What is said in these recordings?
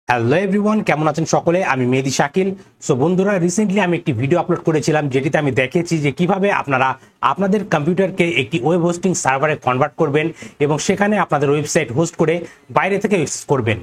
Hello everyone, কেমন আছেন সকলে? আমি মেহেদি শাকিল। সো বন্ধুরা, রিসেন্টলি আমি একটি ভিডিও আপলোড করেছিলাম যেটিতে আমি দেখিয়েছি যে কিভাবে আপনারা আপনাদের কম্পিউটারকে একটি ওয়েব হোস্টিং সার্ভারে কনভার্ট করবেন এবং সেখানে আপনাদের ওয়েবসাইট হোস্ট করে বাইরে থেকে অ্যাক্সেস করবেন।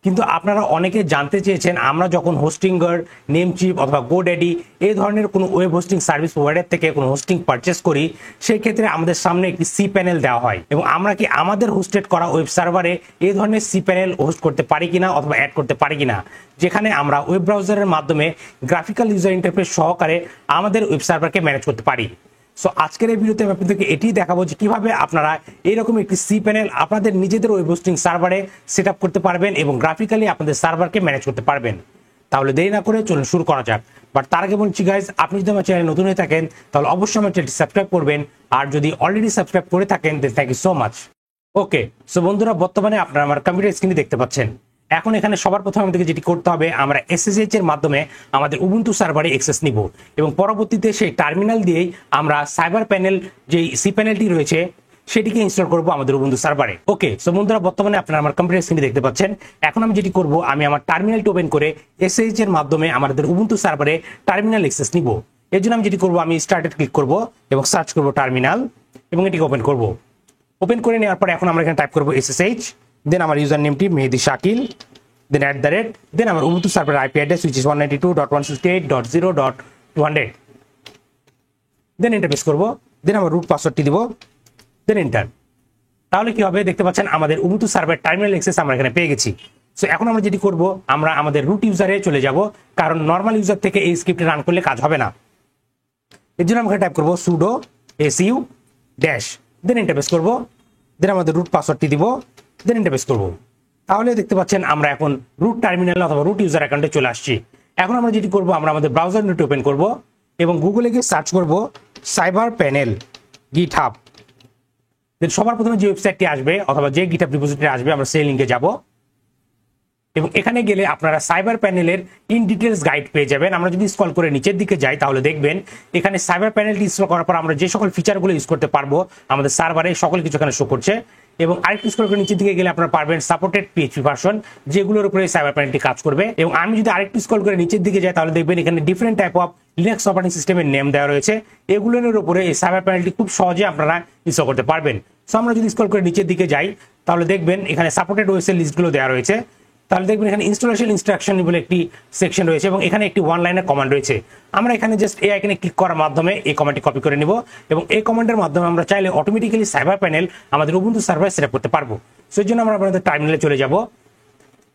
কিন্তু আপনারা অনেকে জানতে চেয়েছেন, আমরা যখন হোস্টিংয়ের নেমচিপ অথবা গোড্যাডি এই ধরনের কোনো ওয়েব হোস্টিং সার্ভিস প্রোভাইডার থেকে কোনো হোস্টিং পারচেস করি, সেই ক্ষেত্রে আমাদের সামনে একটি সি প্যানেল দেওয়া হয় এবং আমরা কি আমাদের হোস্টেড করা ওয়েব সার্ভারে এই ধরনের সি প্যানেল হোস্ট করতে পারি কিনা অথবা অ্যাড করতে পারি কিনা, যেখানে আমরা ওয়েব ব্রাউজারের মাধ্যমে গ্রাফিক্যাল ইউজার ইন্টারফেস সহকারে আমাদের ওয়েব সার্ভারকে ম্যানেজ করতে পারি। সো আজকের এই ভিডিওতে আমি আপনাদেরকে এটি দেখাবো যে কিভাবে আপনারা এরকম একটি সি প্যানেল আপনাদের নিজেদের ওয়েব হোস্টিং সার্ভারে সেট আপ করতে পারবেন এবং গ্রাফিক্যালি আপনাদের সার্ভারকে ম্যানেজ করতে পারবেন। তাহলে দেরি না করে চলুন শুরু করা যাক। বাট তার আগে বলছি গাইজ, আপনি যদি আমার চ্যানেলে নতুন হয়ে থাকেন তাহলে অবশ্যই আমার চ্যানেলটি সাবস্ক্রাইব করবেন, আর যদি অলরেডি সাবস্ক্রাইব করে থাকেন then thank you so much. Okay, so বন্ধুরা, বর্তমানে আপনারা আমার কম্পিউটার স্ক্রিনে দেখতে পাচ্ছেন। এখন এখানে সবার প্রথমে আমাদেরকে যেটি করতে হবে, আমরা এসএসএইচ এর মাধ্যমে আমাদের উবুন্টু সার্ভারে অ্যাক্সেস নিব এবং পরবর্তীতে সেই টার্মিনাল দিয়েই আমরা সাইবার প্যানেল যে সি প্যানেলটি রয়েছে সেটিকে ইনস্টল করব আমাদের উবুন্টু সার্ভারে। ওকে, সো বন্ধুরা, বর্তমানে আপনারা আমার কম্পিউটার স্ক্রিনে দেখতে পাচ্ছেন। এখন আমি যেটি করব, আমি আমার টার্মিনালটি ওপেন করে এসএসএইচ এর মাধ্যমে আমাদের উবুন্টু সার্ভারে টার্মিনাল অ্যাক্সেস নিব। এর জন্য আমি যেটি করব, আমি স্টার্টেড ক্লিক করব এবং সার্চ করব টার্মিনাল এবং এটিকে ওপেন করব। ওপেন করে নেওয়ার পরে এখন আমরা এখানে টাইপ করব এসএসএইচ, দেন আমার ইউজার নেমটি মেহেদি শাকিল, দেন @ দেন আমার Ubuntu server IP address which is 192.168.0.200, then enter press করব, দেন আমার রুট পাসওয়ার্ডটি দিব, দেন এন্টার। তাহলে কি হবে দেখতে পাচ্ছেন, আমাদের উবুন্টু সার্ভার টার্মিনাল অ্যাক্সেস আমরা এখানে পেয়ে গেছি। সো এখন আমরা যেটি করব, আমরা আমাদের রুট ইউজারে চলে যাব, কারণ নর্মাল ইউজার থেকে এই স্ক্রিপ্টটি রান করলে কাজ হবে না। এর জন্য আমরা টাইপ করব sudo su dash, then enter press করব, দেন আমাদের রুট পাসওয়ার্ডটি দিব, দেন এন্টার প্রেস করব। তাহলে দেখতে পাচ্ছেন আমরা এখন রুট টার্মিনাল অথবা রুট ইউজার অ্যাকাউন্টে চলে আসছি। এখন আমরা যেটি করব, আমরা আমাদের ব্রাউজার নেট ওপেন করব এবং গুগলে গিয়ে সার্চ করব সাইবার প্যানেল গিটহাব। দেন সবার প্রথমে যে ওয়েবসাইটটি আসবে অথবা যে গিটহাব রিপোজিটরি আসবে, আমরা সেই লিঙ্কে যাব এবং এখানে গেলে আপনারা সাইবার প্যানেলের ইন ডিটেলস গাইড পেয়ে যাবেন। আমরা যদি স্ক্রল করে নিচের দিকে যাই তাহলে দেখবেন এখানে সাইবার প্যানেলটি ইনস্টল করার পর আমরা যে সকল ফিচারগুলো ইউজ করতে পারবো আমাদের সার্ভারে সকল কিছু এখানে শো করছে। এবং আরেকটু স্ক্রল করে নিচের দিকে গেলে আপনারা পারবেন সাপোর্টেড পিএইচপি ভার্সন, যেগুলোর উপরে সাইবার প্যানেলটি কাজ করবে। এবং আমি যদি আরেকটু স্ক্রল করে নিচের দিকে যাই তাহলে দেখবেন এখানে different type of Linux operating সিস্টেমের নেম দেওয়া রয়েছে। এগুলোর উপরে এই সাইবার প্যানেলটি খুব সহজে আপনারা ইনস্টল করতে পারবেন। সো আমরা যদি স্ক্রল করে নিচের দিকে যাই তাহলে দেখবেন এখানে সাপোর্টেড ওএসের লিস্টগুলো দেওয়া রয়েছে। তাহলে দেখবেন এখানে ইনস্টলেশন ইনস্ট্রাকশন বলে একটি সেকশন রয়েছে এবং এখানে একটি ওয়ান লাইনের কমান্ড রয়েছে। আমরা এখানে জাস্ট এই আইকনে ক্লিক করার মাধ্যমে এই কমান্ডটি কপি করে নিব এবং এই কমান্ডের মাধ্যমে আমরা চাইলে অটোমেটিক্যালি সাইবার প্যানেল আমাদের উবুন্টু সার্ভারে সেট আপ করতে পারবো। সেই জন্য আমরা আমাদের টার্মিনালে চলে যাব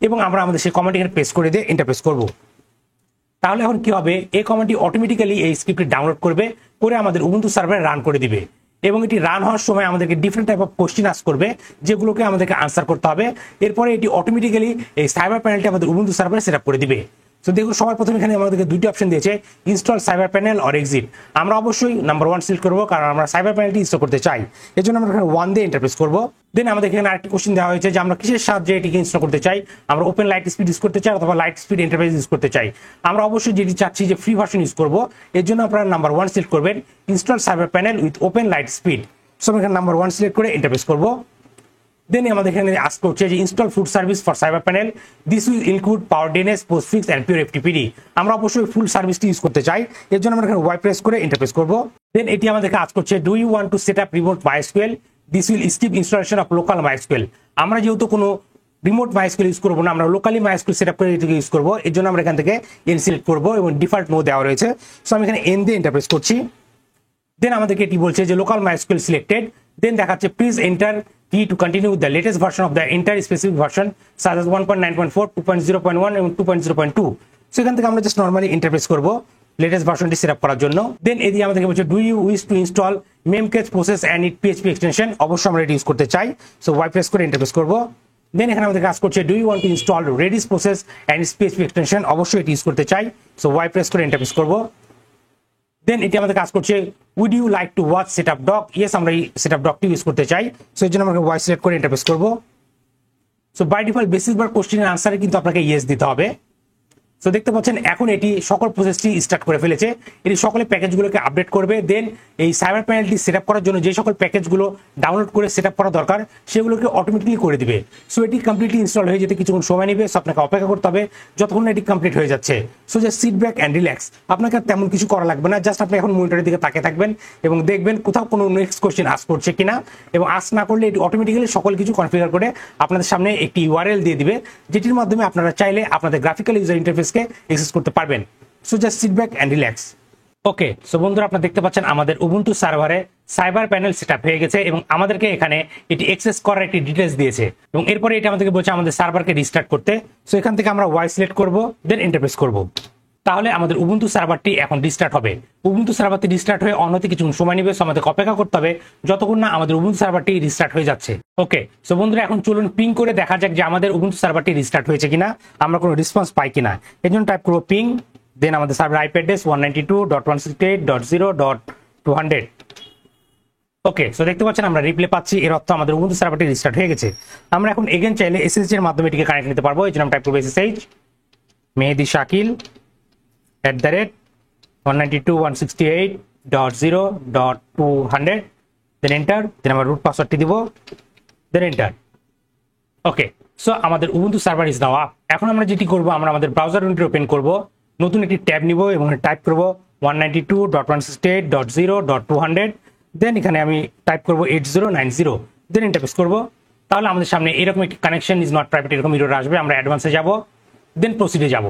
এবং আমরা আমাদের সেই কমান্ডটি এখানে পেস্ট করে দিয়ে এন্টার প্রেস করব। তাহলে এখন কি হবে, এই কমান্ডটি অটোমেটিক্যালি এই স্ক্রিপ্টটি ডাউনলোড করবে, করে আমাদের উবুন্টু সার্ভারে রান করে দিবে এবং এটি রান হওয়ার সময় আমাদেরকে different type of question ask করবে, যেগুলোকে আমাদেরকে আনসার করতে হবে। এরপরে এটি অটোমেটিক্যালি এই সাইবার প্যানেলটি আমাদের উবুন্টু সার্ভারে সেট আপ করে দিবে। তো দেখুন, সবার প্রথমে এখানে আমাদেরকে দুইটি অপশন দিয়েছে, install Cyber panel or exit. আমরা অবশ্যই নাম্বার 1 সিলেক্ট করবো, কারণ আমরা সাইবার প্যানেলটি ইনস্টল করতে চাই। এর জন্য আমরা এখানে 1 দিয়ে এন্টার প্রেস করবো। দেন আমাদের এখানে আরেকটি কোশ্চেন দেওয়া হয়েছে যে আমরা কিসের সাহায্যে এটিকে ইনস্টল করতে চাই, আমরা ওপেন লাইট স্পিড ইউজ করতে চাই অথবা লাইট স্পিড এন্টারপ্রাইজ ইউজ করতে চাই। আমরা অবশ্যই যেটি চাচ্ছি যে ফ্রি ভার্সন ইউজ করবো। এর জন্য আপনারা নাম্বার 1 সিলেক্ট করবেন, install Cyber Panel with Open Lite Speed. So আমরা এখানে নাম্বার 1 সিলেক্ট করে এন্টার প্রেস করবো। দেন আমাদের এখানে আস্ক করছে যে install full service for Cyber Panel, this will include Power DNS, Postfix and Pure FTPD. আমরা অবশ্যই ফুল সার্ভিসটি ইউজ করতে চাই। এর জন্য আমরা এখানে ওয়াই প্রেস করে এন্টার প্রেস করবো। দেন এটি আমাদেরকে আস্ক করছে, do you want to set up remote MySQL, this will skip installation of local MySQL. আমরা যেহেতু কোনো রিমোট মাইএসকিউএল ইউজ করবো না, আমরা লোকালি মাইএসকিউএল সেট আপ করে এটিকে ইউজ করবো। এর জন্য আমরা এখান থেকে এন সিলেক্ট করবো এবং ডিফল্ট নো দেওয়া রয়েছে। সো আমি এখানে এন দিয়ে এন্টার প্রেস করছি। দেন আমাদেরকে এটি বলছে যে লোকাল মাইএসকিউএল সিলেক্টেড। দেন দেখাচ্ছে please enter key to continue with the latest version of the entire specific version such as 1.9.4, 2.0.1 এবং 2.0.2। সেখান থেকে আমরা জাস্ট নরমালি ইন্টারপ্রেস করব লেটেস্ট ভার্সনটি সেট আপ করার জন্য। দেন এদিকে আমাদেরকে বলছে do you wish to install Memcache process and it PHP extension. অবশ্যই আমরা এটি ইউজ করতে চাই। সো ওয়াই প্রেস করে ইন্টারপ্রেস করব। দেন এখানে আমাদের কাজ করছে do you want to install Redis process and its PHP extension. অবশ্যই এটি ইউজ করতে চাই। সো ওয়াই প্রেস করে ইন্টারপ্রেস করব। দেন এটি আমাদের কাজ করছে would you like to watch setup doc. Yes, আমরা এই সেটআপ ডকটি ইউজ করতে চাই। সো এর জন্য আমরা ওয়াই সিলেক্ট করে ইন্টারপ্রেস করব। সো বাই ডিফল্ট বেসিক বার কোশ্চেনের আনসারে কিন্তু আপনাকে ইয়েস দিতে হবে। তো দেখতে পাচ্ছেন এখন এটি সকল প্রসেসটি স্টার্ট করে ফেলেছে। এটি সকলে প্যাকেজগুলোকে আপডেট করবে। দেন এই সাইবার প্যানেলটি সেট আপ করার জন্য যে সকল প্যাকেজগুলো ডাউনলোড করে সেট আপ করা দরকার সেগুলোকে অটোমেটিকলি করে দিবে। সো এটি কমপ্লিটলি ইনস্টল হয়ে যেতে কিছুক্ষণ সময় নেবে। সো আপনাকে অপেক্ষা করতে হবে যতক্ষণ এটি কমপ্লিট হয়ে যাচ্ছে। So just sit back and relax, আপনাকে তেমন কিছু করা লাগবে না। জাস্ট আপনি এখন মনিটরের দিকে তাকিয়ে থাকবেন এবং দেখবেন কোথাও কোনো নেক্সট কোশ্চেন আস করছে কিনা, এবং আস না করলে এটি অটোমেটিক্যালি সকল কিছু কনফিগার করে আপনাদের সামনে একটি ইউআরএল দিয়ে দিবে, যেটির মাধ্যমে আপনারা চাইলে আপনাদের গ্রাফিক্যাল ইউজার ইন্টারফেসকে অ্যাক্সেস করতে পারবেন। So just sit back and relax. Okay, so বন্ধুরা আপনারা দেখতে পাচ্ছেন আমাদের উবুন্টু সার্ভারে সাইবার প্যানেল সেটআপ হয়ে গেছে এবং আমাদেরকে এখানে এটি অ্যাক্সেস করার একটি ডিটেইলস দিয়েছে এবং এরপরে এটা আমাদেরকে বলছে আমাদের সার্ভারকে রিস্টার্ট করতে। সো এখান থেকে আমরা ওয়াই সিলেক্ট করব, দেন এন্টার প্রেস করব। তাহলে আমাদের উবুন্টু সার্ভারটি এখন রিস্টার্ট হবে। উবুন্টু সার্ভারটি রিস্টার্ট হয়ে অন হতে কিছু সময় নেবে। সো আমাদেরকে অপেক্ষা করতে হবে যতক্ষণ না আমাদের উবুন্টু সার্ভারটি রিস্টার্ট হয়ে যাচ্ছে। ওকে, সো বন্ধুরা এখন চলুন পিং করে দেখা যাক যে আমাদের উবুন্টু সার্ভারটি রিস্টার্ট হয়েছে কিনা, আমরা কোনো রেসপন্স পাই কিনা। এর জন্য টাইপ করব পিং, দেন আমাদের সার্ভার আইপি অ্যাড্রেস 192.168.0.200। ওকে, সো দেখতে পাচ্ছেন আমরা রিপ্লে পাচ্ছি, এর অর্থ আমাদের উবুন্টু সার্ভারটি রিস্টার্ট হয়ে গেছে। আমরা এখন এগেন চাইলে এসএসএইচ এর মাধ্যমে এটিকে কানেক্ট নিতে পারবো। এই জন্য টাইপ করব এসএসএইচ মেহেদি শাকিল @192.168.0.200, দেন এন্টার, দেন আমরা রুট পাসওয়ার্ডটি দিব, দেন এন্টার। ওকে, সো আমাদের Ubuntu server is now up. এখন আমরা যেটি করব, আমরা আমাদের ব্রাউজার উইন্ডো ওপেন করব, নতুন একটি ট্যাব নিব এবং টাইপ করব 192.168.0.200, দেন এখানে আমি টাইপ করব 8090, দেন এন্টার প্রেস করব। তাহলে আমাদের সামনে এরকম একটি কানেকশন ইজ নট প্রাইভেট এরকম এরর আসবে। আমরা অ্যাডভান্সে যাব, দেন প্রসিডে যাব।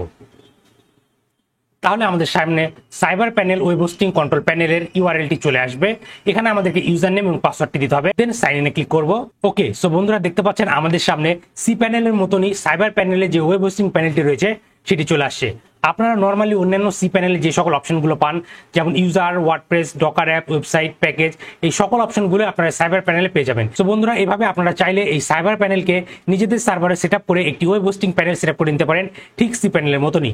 তাহলে আমাদের সামনে cyber panel web hosting control প্যানেলের ইউআরএলটি চলে আসবে। এখানে আমাদেরকে ইউজার নেম এবং পাসওয়ার্ডটি দিতে হবে, দেন সাইন ইনে ক্লিক করব। ওকে, সো বন্ধুরা দেখতে পাচ্ছেন আমাদের সামনে সি প্যানেলের মতনই সাইবার প্যানেলে যে ওয়েব হোস্টিং প্যানেলটি রয়েছে সেটি চলে আসছে। আপনারা নর্মালি অন্যান্য সি প্যানেলে যে সকল অপশনগুলো পান, যেমন user, WordPress, Docker app, website, package, এই সকল অপশনগুলো আপনারা সাইবার প্যানেলে পেয়ে যাবেন। সো বন্ধুরা এভাবে আপনারা চাইলে এই সাইবার প্যানেলকে নিজেদের সার্ভারে সেট আপ করে একটি web hosting panel set up করে নিতে পারেন, ঠিক সি প্যানেলের মতনই।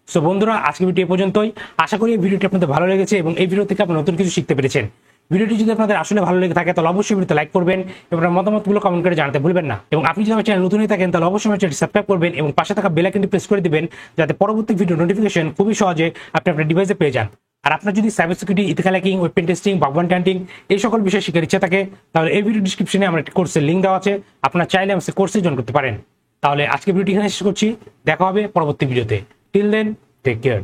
সো বন্ধুরা আজকে ভিডিও পর্যন্তই। আশা করি এই ভিডিওটি আপনাদের ভালো লেগেছে এবং এই ভিডিও থেকে আপনি নতুন কিছু শিখতে পেরেছেন। ভিডিওটি যদি আপনাদের আসলে ভালো লেগে থাকে তাহলে অবশ্যই ভিডিওতে লাইক করবেন এবং আপনার মতামতগুলো কমেন্ট করে জানাতে ভুলবেন না। এবং আপনি যদি আমার চ্যানেল নতুন হয়ে থাকেন তাহলে অবশ্যই আমার চ্যানেলটি সাবস্ক্রাইব করবেন এবং পাশে থাকা বেল আইকনটি প্রেস করে দিবেন, যাতে পরবর্তী ভিডিও নোটিফিকেশন খুবই সহজে আপনি আপনার ডিভাইসে পেয়ে যান। আর আপনার যদি cyber security, ethical hacking, web pen testing, bug bounty hunting এই সকল বিষয়ে শেখার ইচ্ছা থাকে তাহলে এই ভিডিও ডিসক্রিপশনে আমার একটি কোর্সের লিঙ্ক দেওয়া আছে, আপনারা চাইলে আমার কোর্সে জয়েন করতে পারেন। তাহলে আজকে ভিডিওটি এখানে শেষ করছি, দেখা হবে পরবর্তী ভিডিওতে। Till then, take care.